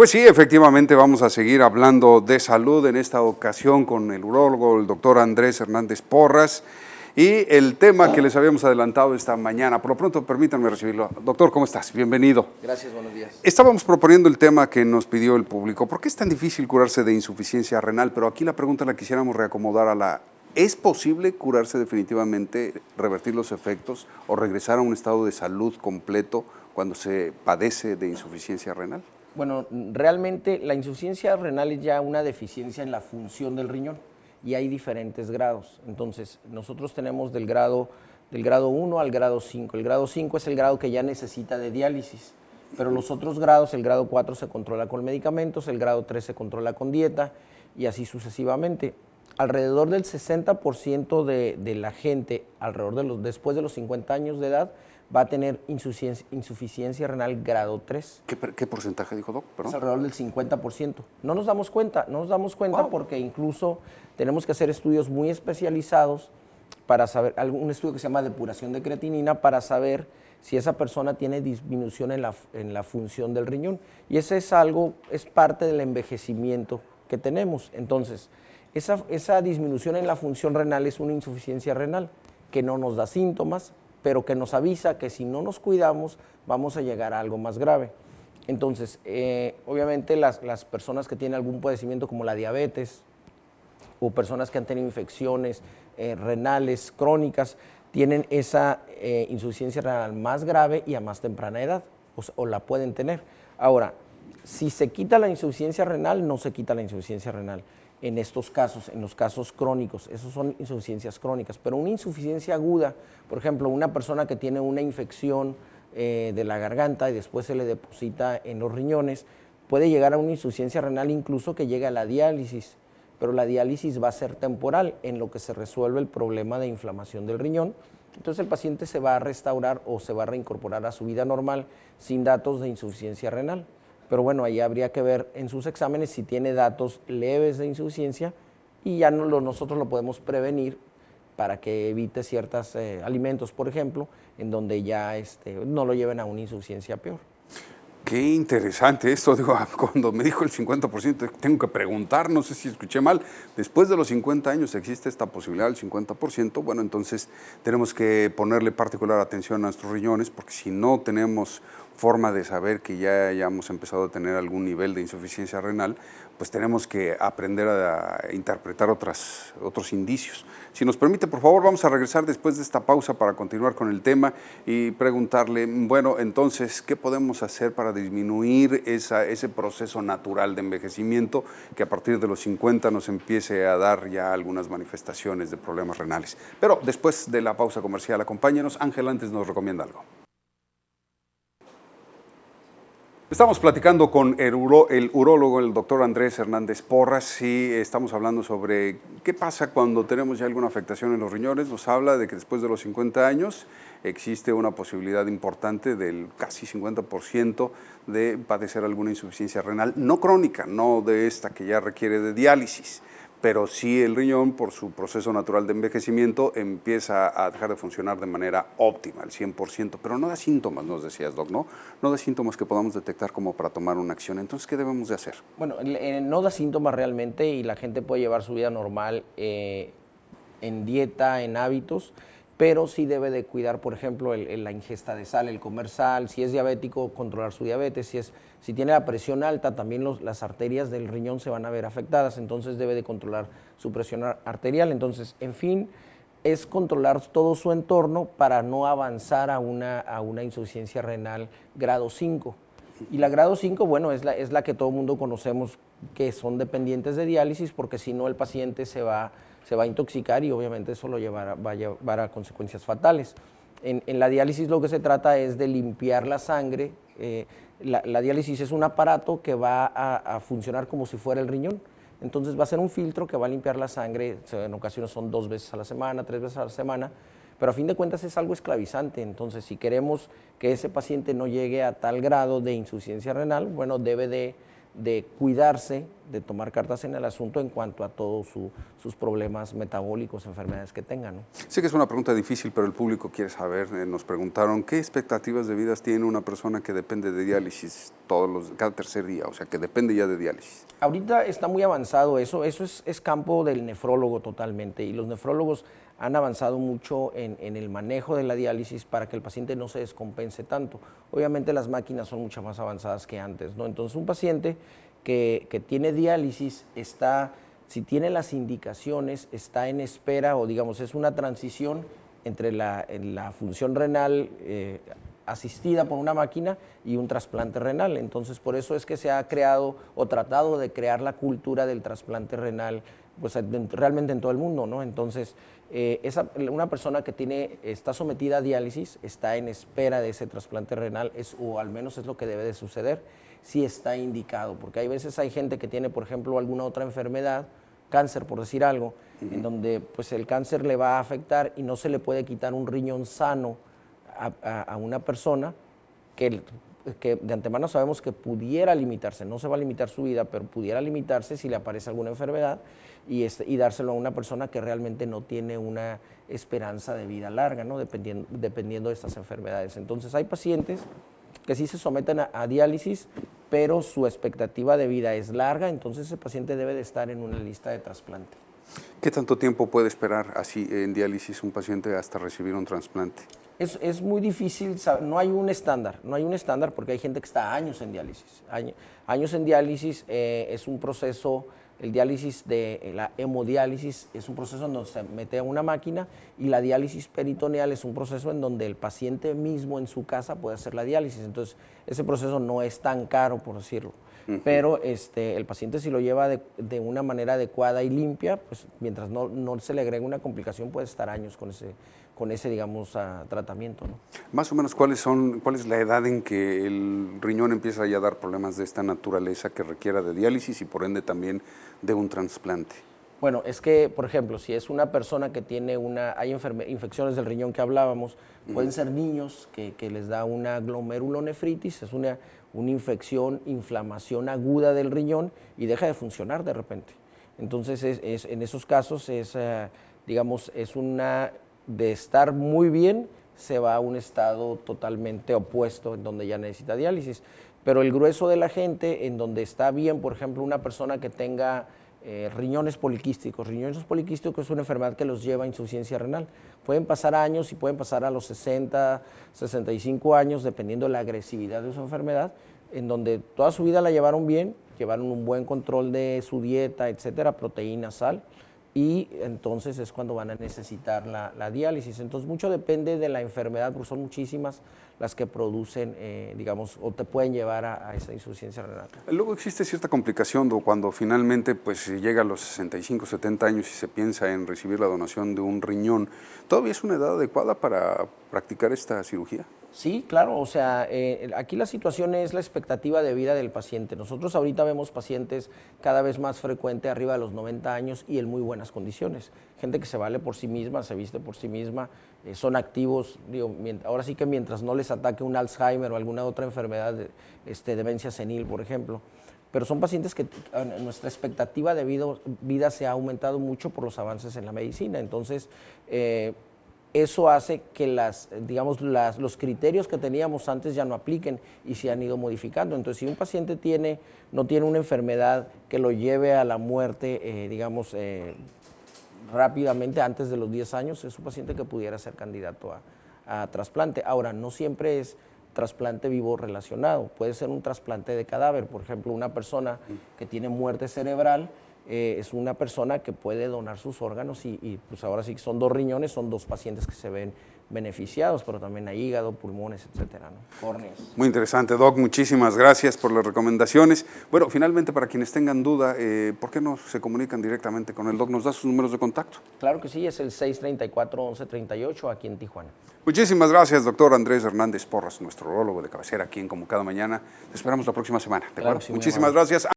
Pues sí, efectivamente vamos a seguir hablando de salud en esta ocasión con el urólogo, el doctor Andrés Hernández Porras, y el tema que les habíamos adelantado esta mañana. Por lo pronto, permítanme recibirlo. Doctor, ¿cómo estás? Bienvenido. Gracias, buenos días. Estábamos proponiendo el tema que nos pidió el público. ¿Por qué es tan difícil curarse de insuficiencia renal? Pero aquí la pregunta la quisiéramos reacomodar a la... ¿Es posible curarse definitivamente, revertir los efectos o regresar a un estado de salud completo cuando se padece de insuficiencia renal? Bueno, realmente la insuficiencia renal es ya una deficiencia en la función del riñón y hay diferentes grados. Entonces, nosotros tenemos del grado 1 al grado 5. El grado 5 es el grado que ya necesita de diálisis, pero los otros grados, el grado 4 se controla con medicamentos, el grado 3 se controla con dieta y así sucesivamente. Alrededor del 60% de la gente, después de los 50 años de edad, va a tener insuficiencia renal grado 3. ¿Qué porcentaje dijo, Doc? Es alrededor del 50%. No nos damos cuenta Wow. Porque incluso tenemos que hacer estudios muy especializados para saber, un estudio que se llama depuración de creatinina para saber si esa persona tiene disminución en la función del riñón. Y ese es parte del envejecimiento que tenemos. Entonces, esa disminución en la función renal es una insuficiencia renal que no nos da síntomas, pero que nos avisa que si no nos cuidamos vamos a llegar a algo más grave. Entonces, obviamente las personas que tienen algún padecimiento como la diabetes o personas que han tenido infecciones renales crónicas, tienen esa insuficiencia renal más grave y a más temprana edad, o la pueden tener. Ahora, si se quita la insuficiencia renal, no se quita la insuficiencia renal. En estos casos, en los casos crónicos, esos son insuficiencias crónicas, pero una insuficiencia aguda, por ejemplo, una persona que tiene una infección de la garganta y después se le deposita en los riñones, puede llegar a una insuficiencia renal incluso que llegue a la diálisis, pero la diálisis va a ser temporal en lo que se resuelve el problema de inflamación del riñón. Entonces el paciente se va a restaurar o se va a reincorporar a su vida normal sin datos de insuficiencia renal. Pero bueno, ahí habría que ver en sus exámenes si tiene datos leves de insuficiencia y ya nosotros lo podemos prevenir para que evite ciertos alimentos, por ejemplo, en donde ya no lo lleven a una insuficiencia peor. Qué interesante esto, digo, cuando me dijo el 50%, tengo que preguntar, no sé si escuché mal, después de los 50 años existe esta posibilidad del 50%, bueno, entonces tenemos que ponerle particular atención a nuestros riñones, porque si no tenemos forma de saber que ya hayamos empezado a tener algún nivel de insuficiencia renal, pues tenemos que aprender a interpretar otros indicios. Si nos permite, por favor, vamos a regresar después de esta pausa para continuar con el tema y preguntarle, bueno, entonces, ¿qué podemos hacer para disminuir ese proceso natural de envejecimiento que a partir de los 50 nos empiece a dar ya algunas manifestaciones de problemas renales? Pero después de la pausa comercial, acompáñenos. Ángel antes nos recomienda algo. Estamos platicando con el urólogo, el doctor Andrés Hernández Porras, y estamos hablando sobre qué pasa cuando tenemos ya alguna afectación en los riñones. Nos habla de que después de los 50 años existe una posibilidad importante del casi 50% de padecer alguna insuficiencia renal, no crónica, no de esta que ya requiere de diálisis, pero sí el riñón, por su proceso natural de envejecimiento, empieza a dejar de funcionar de manera óptima, al 100%, pero no da síntomas, nos decías, Doc, ¿no? No da síntomas que podamos detectar como para tomar una acción. Entonces, ¿qué debemos de hacer? Bueno, no da síntomas realmente y la gente puede llevar su vida normal en dieta, en hábitos, pero sí debe de cuidar, por ejemplo, la ingesta de sal, el comer sal. Si es diabético, controlar su diabetes. Si tiene la presión alta, también las arterias del riñón se van a ver afectadas, entonces debe de controlar su presión arterial. Entonces, en fin, es controlar todo su entorno para no avanzar a una insuficiencia renal grado 5. Y la grado 5, bueno, es la que todo el mundo conocemos, que son dependientes de diálisis, porque si no el paciente se va a intoxicar y obviamente eso va a llevar a consecuencias fatales. En la diálisis lo que se trata es de limpiar la sangre. La diálisis es un aparato que va a funcionar como si fuera el riñón. Entonces va a ser un filtro que va a limpiar la sangre, en ocasiones son 2 veces a la semana, 3 veces a la semana, pero a fin de cuentas es algo esclavizante. Entonces, si queremos que ese paciente no llegue a tal grado de insuficiencia renal, bueno, debe de de cuidarse, de tomar cartas en el asunto en cuanto a todos sus problemas metabólicos, enfermedades que tengan, ¿no? Sé que es una pregunta difícil, pero el público quiere saber. Nos preguntaron, ¿qué expectativas de vida tiene una persona que depende de diálisis cada tercer día? O sea, que depende ya de diálisis. Ahorita está muy avanzado eso es campo del nefrólogo totalmente, y los nefrólogos han avanzado mucho en el manejo de la diálisis para que el paciente no se descompense tanto. Obviamente las máquinas son mucho más avanzadas que antes, ¿no? Entonces un paciente que tiene diálisis si tiene las indicaciones, está en espera, o digamos es una transición entre la función renal asistida por una máquina y un trasplante renal. Entonces, por eso es que se ha creado o tratado de crear la cultura del trasplante renal, pues realmente en todo el mundo, ¿no? Entonces, una persona que está sometida a diálisis está en espera de ese trasplante renal, o al menos es lo que debe de suceder, si está indicado, porque hay veces hay gente que tiene, por ejemplo, alguna otra enfermedad, cáncer, por decir algo, en donde pues el cáncer le va a afectar y no se le puede quitar un riñón sano a una persona que de antemano sabemos que pudiera limitarse, no se va a limitar su vida, pero pudiera limitarse si le aparece alguna enfermedad y dárselo a una persona que realmente no tiene una esperanza de vida larga, ¿no? Dependiendo de estas enfermedades. Entonces hay pacientes que sí se someten a diálisis, pero su expectativa de vida es larga, entonces ese paciente debe de estar en una lista de trasplante. ¿Qué tanto tiempo puede esperar así en diálisis un paciente hasta recibir un trasplante? Es muy difícil, no hay un estándar, porque hay gente que está años en diálisis. Años en diálisis es un proceso, el diálisis de la hemodiálisis es un proceso en donde se mete a una máquina, y la diálisis peritoneal es un proceso en donde el paciente mismo en su casa puede hacer la diálisis. Entonces, ese proceso no es tan caro, por decirlo. Pero el paciente, si lo lleva de una manera adecuada y limpia, pues mientras no se le agregue una complicación, puede estar años con ese digamos, tratamiento, ¿no? Más o menos, ¿cuál es la edad en que el riñón empieza ya a dar problemas de esta naturaleza que requiera de diálisis y por ende también de un trasplante? Bueno, es que, por ejemplo, si es una persona que tiene hay infecciones del riñón que hablábamos, pueden ser niños que les da una glomerulonefritis, es una inflamación aguda del riñón y deja de funcionar de repente. Entonces, en esos casos digamos, de estar muy bien, se va a un estado totalmente opuesto en donde ya necesita diálisis. Pero el grueso de la gente, en donde está bien, por ejemplo, una persona que tenga riñones poliquísticos es una enfermedad que los lleva a insuficiencia renal. Pueden pasar años y pueden pasar a los 60, 65 años, dependiendo de la agresividad de su enfermedad, en donde toda su vida la llevaron bien, llevaron un buen control de su dieta, etcétera, proteína, sal, y entonces es cuando van a necesitar la diálisis. Entonces mucho depende de la enfermedad, porque son muchísimas las que producen, digamos, o te pueden llevar a esa insuficiencia renal. Luego existe cierta complicación cuando finalmente pues llega a los 65, 70 años y se piensa en recibir la donación de un riñón. ¿Todavía es una edad adecuada para practicar esta cirugía? Sí, claro, o sea, aquí la situación es la expectativa de vida del paciente. Nosotros ahorita vemos pacientes cada vez más frecuente arriba de los 90 años y en muy buenas condiciones. Gente que se vale por sí misma, se viste por sí misma, son activos, digo, ahora sí que mientras no les ataque un Alzheimer o alguna otra enfermedad, demencia senil, por ejemplo. Pero son pacientes que nuestra expectativa de vida se ha aumentado mucho por los avances en la medicina. Entonces, eso hace que los criterios que teníamos antes ya no apliquen y se han ido modificando. Entonces, si un paciente no tiene una enfermedad que lo lleve a la muerte, rápidamente, antes de los 10 años, es un paciente que pudiera ser candidato a trasplante. Ahora, no siempre es trasplante vivo relacionado, puede ser un trasplante de cadáver. Por ejemplo, una persona que tiene muerte cerebral, es una persona que puede donar sus órganos y pues ahora sí que son 2 riñones, son 2 pacientes que se ven beneficiados, pero también hay hígado, pulmones, etcétera, ¿no? Córneas. Muy interesante, Doc, muchísimas gracias por las recomendaciones. Bueno, finalmente, para quienes tengan duda, ¿por qué no se comunican directamente con el Doc? ¿Nos da sus números de contacto? Claro que sí, es el 634-1138 aquí en Tijuana. Muchísimas gracias, doctor Andrés Hernández Porras, nuestro urólogo de cabecera aquí en Como Cada Mañana. Te esperamos la próxima semana, ¿de acuerdo? Sí, muchísimas gracias.